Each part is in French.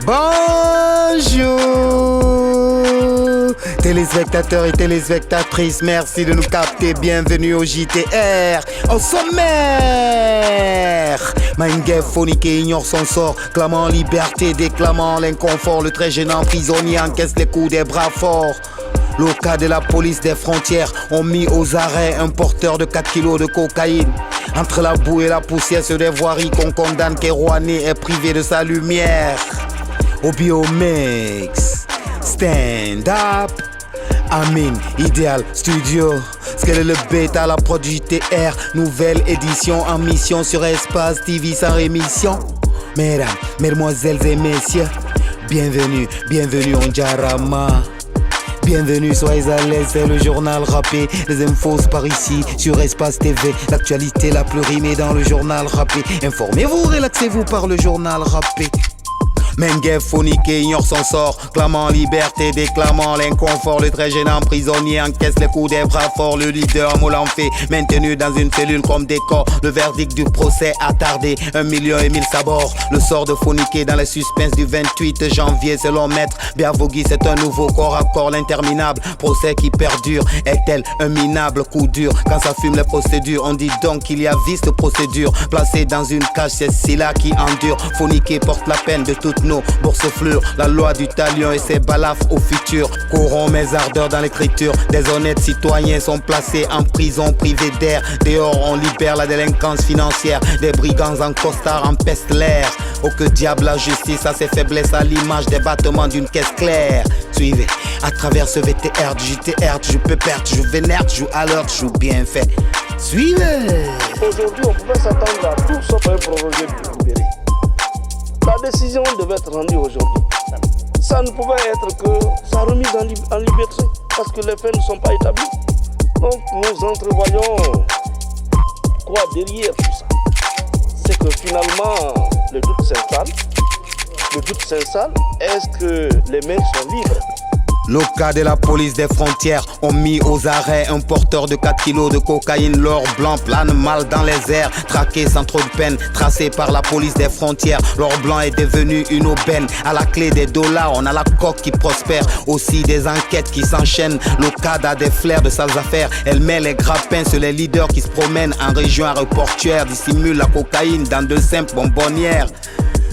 Bonjour téléspectateurs et téléspectatrices, merci de nous capter, bienvenue au JTR. Au sommaire, Mindgame phonique ignore son sort, clamant liberté, déclamant l'inconfort. Le très gênant prisonnier encaisse les coups des bras forts. Le cas de la police des frontières ont mis aux arrêts un porteur de 4 kilos de cocaïne. Entre la boue et la poussière sur des voiries qu'on condamne, Kerouané est privé de sa lumière. Au Biomix, stand up, Amin, Idéal Studio. Ce qu'elle est le bêta, la prod JTR, nouvelle édition en mission sur Espace TV sans rémission. Mesdames, mesdemoiselles et messieurs, bienvenue, bienvenue en Jarama. Bienvenue, soyez à l'aise, c'est le journal rappé. Les infos par ici, sur Espace TV. L'actualité la plus rimée dans le journal rappé. Informez-vous, relaxez-vous par le journal rappé. Mindgame phonique ignore son sort, clamant liberté, déclamant l'inconfort. Le très gênant prisonnier encaisse les coups des bras forts. Le leader Molenfait, maintenu dans une cellule comme décor. Le verdict du procès attardé, 1 million et 1000 sabords. Le sort de phonique dans les suspens du 28 janvier. Selon maître Biavogui, c'est un nouveau corps à corps. L'interminable procès qui perdure est-elle un minable coup dur? Quand ça fume les procédures, on dit donc qu'il y a vice de procédure. Placé dans une cage, c'est Scylla qui endure. Phonique porte la peine de toutes nos bourses-fleurs, la loi du talion et ses balafres au futur. Corrompt mes ardeurs dans l'écriture. Des honnêtes citoyens sont placés en prison privée d'air. Dehors on libère la délinquance financière. Des brigands en costard empestent l'air. Oh que diable la justice a ses faiblesses à l'image des battements d'une caisse claire. Suivez à travers ce VTR du JTR, je peux perdre, je vénère, je joue à l'heure, je joue bien fait. Suivez. Aujourd'hui on pouvait s'attendre à tout sauf un projet libéré. La décision devait être rendue aujourd'hui. Ça ne pouvait être que sa remise en liberté, parce que les faits ne sont pas établis. Donc nous entrevoyons quoi derrière tout ça? C'est que finalement le doute s'installe. Le doute s'installe. Est-ce que les mains sont libres? Le cas de la police des frontières ont mis aux arrêts un porteur de 4 kilos de cocaïne. L'or blanc plane mal dans les airs, traqué sans trop de peine, tracé par la police des frontières. L'or blanc est devenu une aubaine. À la clé des dollars, on a la coque qui prospère. Aussi des enquêtes qui s'enchaînent. Le CAD a des flairs de sales affaires. Elle met les grappins sur les leaders qui se promènent en région aéroportuaire. Dissimule la cocaïne dans de simples bonbonnières.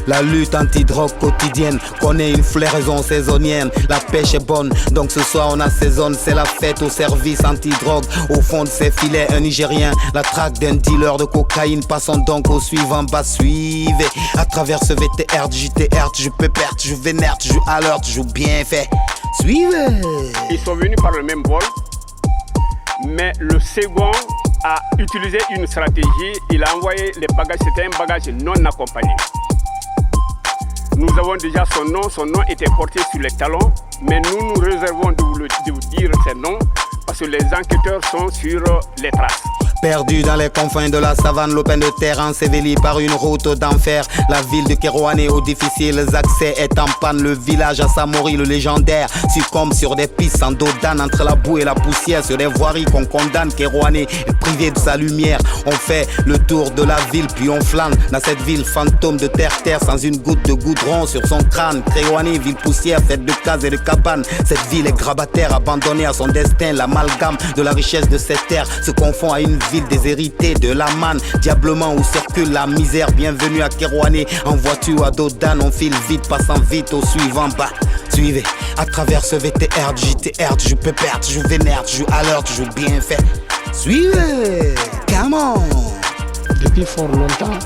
La lutte anti-drogue quotidienne connaît une floraison saisonnière. La pêche est bonne, donc ce soir on assaisonne. C'est la fête au service anti-drogue. Au fond de ses filets, un Nigérien, la traque d'un dealer de cocaïne. Passons donc au suivant, bas suivez. À travers ce VTR, JTR, je peux perdre, je vénère, je joue à l'heure, je joue bien fait. Suivez. Ils sont venus par le même vol, mais le second a utilisé une stratégie. Il a envoyé les bagages, c'était un bagage non accompagné. Nous avons déjà son nom était porté sur les talons, mais nous nous réservons de vous dire ses noms parce que les enquêteurs sont sur les traces. Perdu dans les confins de la savane, l'open de terre enseveli par une route d'enfer. La ville de Kerouané aux difficiles accès est en panne. Le village à Samori, le légendaire, succombe sur des pistes en dos d'âne. Entre la boue et la poussière, sur des voiries qu'on condamne. Kerouané est privé de sa lumière. On fait le tour de la ville, puis on flâne dans cette ville fantôme de terre-terre, sans une goutte de goudron sur son crâne. Kerouané, ville poussière, faite de cases et de cabanes. Cette ville est grabataire, abandonnée à son destin. L'amalgame de la richesse de cette terre se confond à une ville déshéritée de la manne, diablement où circule la misère. Bienvenue à Kerouané, en voiture à dos d'âne, on file vite, passant vite au suivant bas. Suivez, à travers ce VTR, JTR, je peux perdre, je vénère, je joue à l'heure, je joue bien fait. Suivez, come on. Depuis fort longtemps,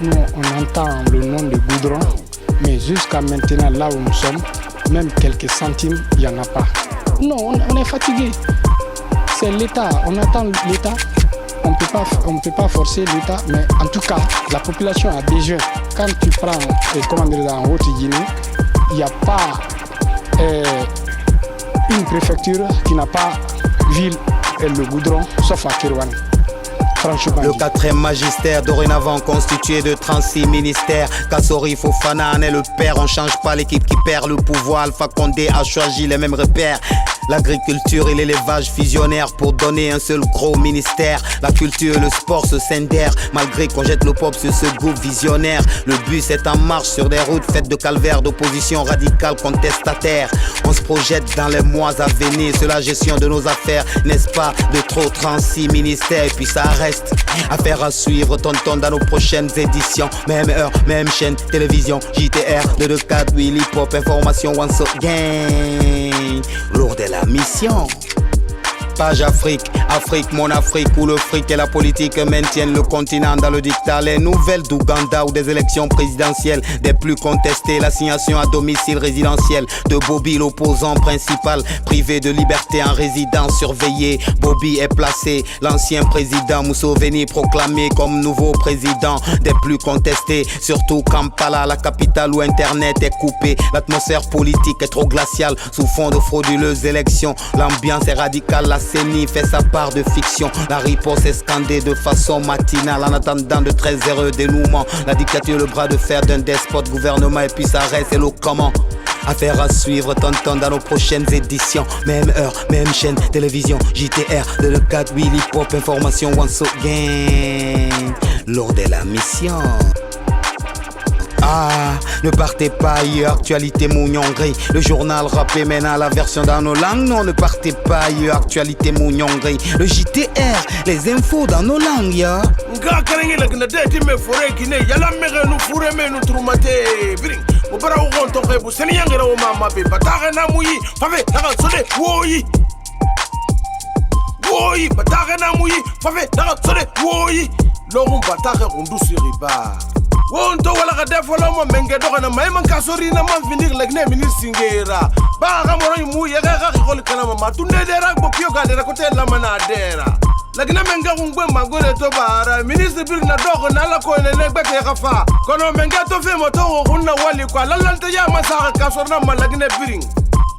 nous on entend le nom de goudron, mais jusqu'à maintenant, là où nous sommes, même quelques centimes, il n'y en a pas. Non, on est fatigué. C'est l'État, on attend l'État. On ne peut pas forcer l'État, mais en tout cas, la population a besoin. Quand tu prends, comment dire, en Haute-Guinée, il n'y a pas une préfecture qui n'a pas ville et le goudron, sauf à Kerouané. franchement. Le 4e magistère, dorénavant constitué de 36 ministères. Kassori Fofana en est le père. On change pas l'équipe qui perd le pouvoir. Alpha Condé a choisi les mêmes repères. L'agriculture et l'élevage fusionnèrent pour donner un seul gros ministère. La culture et le sport se scindèrent malgré qu'on jette le pop sur ce groupe visionnaire. Le bus est en marche sur des routes faites de calvaires, d'opposition radicale contestataire. On se projette dans les mois à venir sur la gestion de nos affaires, n'est-ce pas? De trop 36 ministères et puis ça reste. Affaire à suivre, tonton, dans nos prochaines éditions. Même heure, même chaîne, télévision, JTR, 224, Willy Pop, information once again. Lourd de la mission. Page Afrique, Afrique, mon Afrique, où le fric et la politique maintiennent le continent dans le dictat. Les nouvelles d'Ouganda ou des élections présidentielles, des plus contestées, l'assignation à domicile résidentiel de Bobby, l'opposant principal, privé de liberté en résidence surveillée. Bobby est placé, l'ancien président Museveni proclamé comme nouveau président des plus contestés. Surtout Kampala, la capitale où Internet est coupé. L'atmosphère politique est trop glaciale sous fond de frauduleuses élections. L'ambiance est radicale, la CENI fait sa part de fiction. La riposte est scandée de façon matinale en attendant de très heureux dénouements. La dictature, le bras de fer d'un despote, gouvernement et puis ça reste éloquemment. Affaire à suivre, tonton, dans nos prochaines éditions. Même heure, même chaîne, télévision, JTR, 224, Willy Pop, information once again. Lors de la mission. Ah, ne partez pas ailleurs, actualité Mougnongri. Le journal rappé maintenant la version dans nos langues. Non, ne partez pas ailleurs, actualité Mougnongri. Le JTR, les infos dans nos langues, ya. Nga karengi la gna deti me fore kine yala mere nu fure me nu trumate bring mo bara u gonto ke bu seni yangira o mama be batare na muyi fave daga sode woyi batare na muyi fave daga sode woyi lorum batare undu siriba wonto wala ka defolo mo menge do kana may man kasori na man finir legne minir singera ba ga moro mu ye ga ko kana ma tunde dera bo pio ga dera ko te la manadera lagina menga ngwe magore to bara ministre bir na dogo na la ko ne negbe ke gafa kono menga to fe moto hunna wali kwa lalante ya masa kasor na malagina biring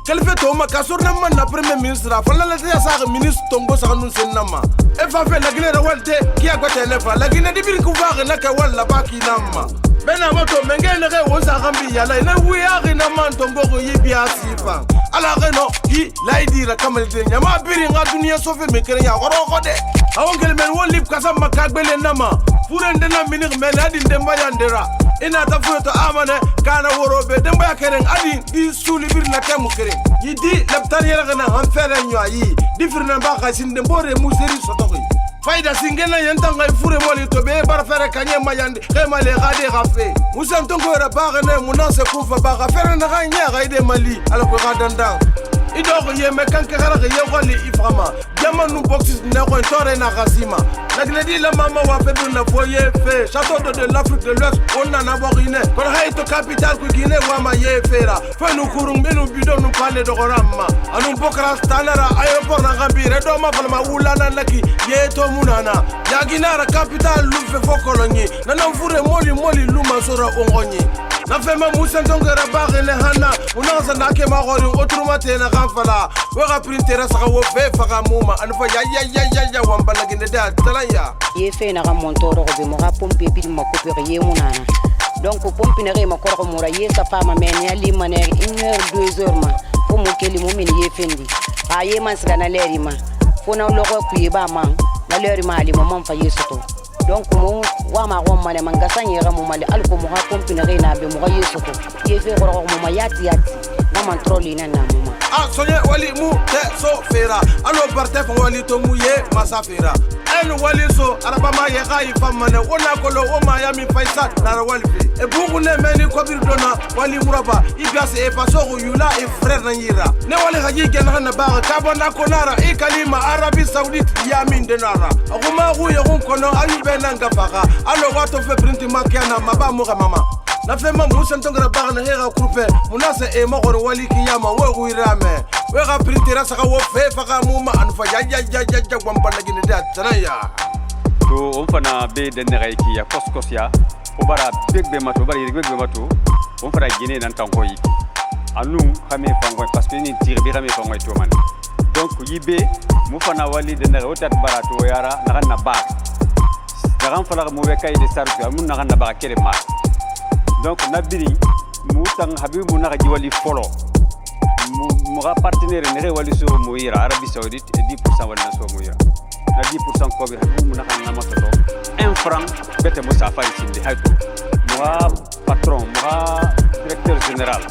kelfe to ma kasor na man na premier ministre fa lalante ya sa ministre tongo sa nun sen nama e fa fe lagina ra walte ki agote ne fa lagina di biring ku va na ka wala baki nama bena moto menga ne re wosa gambi ya la ne wi ari na man tongo ko yibi asifa ala reno hi laidira kamal de nyama biri nga dunia sofe mekere ya goro gode awongel men won lip kasa makagbele nama furende na minir men adin demba yandera ina ta futo amane kana worobe demba ya keren adin di suli bir na temu keren yidi laptan yela gana han fere nyo yi difirna ba khasin dembore museri sotoki faida singena yenta ngai fure moli to be bar fere kanye mayande kema le gade gafe musan tongo ra ba ne munase kufa ba gafere na ganya gaide mali ala ko gadanda idoko ye me kanke gara ye wali iframa jamanu boxes ne ko tore na gasima lagna di la mama wa fe na foye fe château de l'Afrique de l'Ouest on na borine ko hay to capital ku gine wa ma ye fera fe nu kurung benu bidon nu pale do ramma anu bokra stanara aéroport na gambire do ma falma wulana laki ye to munana ya ginara capital lu fe fokolonyi na na fure moli luma sora ongonyi na fema musa ndongera bagene hana unaza nake magori otrumate na kanfala wega printera saka wo fe faga muma anfa ya wambala gine da talaya ye fe na montoro ko be mo ga pompe bi mo ko ye munana donc pompe ne re ma ko mo ra ye sa fama men ya li maner 1 heure 2 heures ma ko mo keli mo min ye fendi a ye man sga na leri ma fo na lo ko ku ye ba man na leri ma ali mo man fa yesoto donc mo wa ma ro male man gasanye ga mo male alko mo ha pompe ne re na be mo ga yesoto ye fe ko mo ma yati na man troli na na mo ah sonye wali mu te so fera alo parte fo wali to mu ye masafera en wali so araba ma ye ga ifamane ona ko lo o ma ya mi faisat na wali e bugu ne meni ko bir dona wali muraba ibiase e paso ko yula e frère na yira ne wali ga yige na na ba ka bona ko nara e kalima arabi saoudite ya min de nara aguma gu ye gun kono ayube na ngafaga alo wato fe printi makiana maba mu ga mama na fema musa ntongra ba na hera groupe munase e mo gore wali kiyama we gu irame we ga printera saka wo fe faga muma anfa ya gwambala gine da tanaya to on fana be de ne ki ya koskos ya o bara begbe mato bari begbe mato on fara gine nan tanko yi anu xame fangoy parce que ni tire bi xame fangoy to man donc yibe mu fana wali de ne wotat barato yara na na ba garan fala mo be kay de sarfi amun na ganna ba kere ma donc nabiri mu tang habibu na gaji wali folo mu ga partenaire ne re wali so mo ira Arabie Saoudite et 10% wali na so mo ira na 10% ko bi habibu na kan na ma to 1 franc bete mo safari sindi hayto mo patron mo directeur général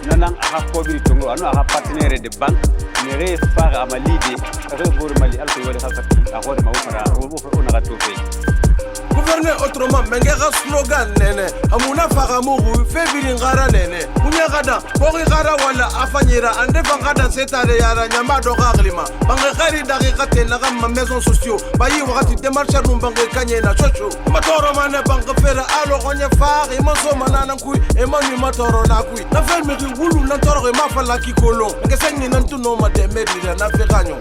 nanang aha ko bi tongo anu aha partenaire de banque ne re fara amalide re bor mali alko wali khafati akode ma fara o na gato fe gouverner autrement mais un slogan nene amuna faga mugu febiri ngara nene kunya gada bogi gara wala afanyira ande bangada setare yara nyamba do gaglima bangi khari daqiqate na gamma maison sociaux bayi wakati démarche num bangi kanye na chocho matoro mane bangi fera alo gonya fari maso manana kui e manu matoro na kui na ferme ki wulu na toro ma fala ki kolo ngesengi nantu no ma de medira na feganyo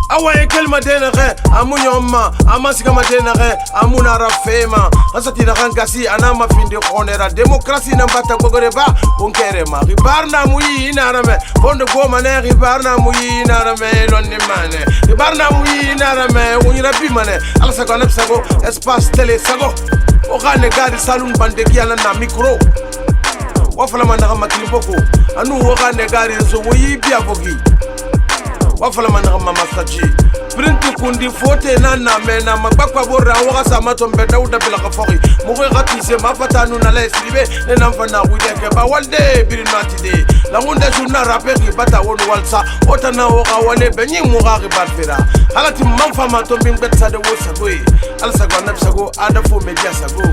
awa kelma denere amunyoma amasika madenere amuna rafema asati na gangasi anama finde onera demokrasi na mbata gogoreba onkerema ribarna muyi inarame fondo goma ne ribarna muyi inarame lonne mane ribarna muyi inarame unyira bimane alasa ko nepsago espace télé sago o gane gadi salon bande kiana na micro wafala manaka makiliboko anu o gane gadi zo woyi biabogi wafala manaka mamastachi printi kundi fote na mena magbakwa borra waga samato mbeda uda bila kafori muwe gatise mafatanu na lesribe nena mfana wideke ba walde birinatide la ngunde journa raperi bata wonu walsa otana woga wale benyi mugari barfera halati mamfa mato mbet sade wosago alsago napsago ada fo media sago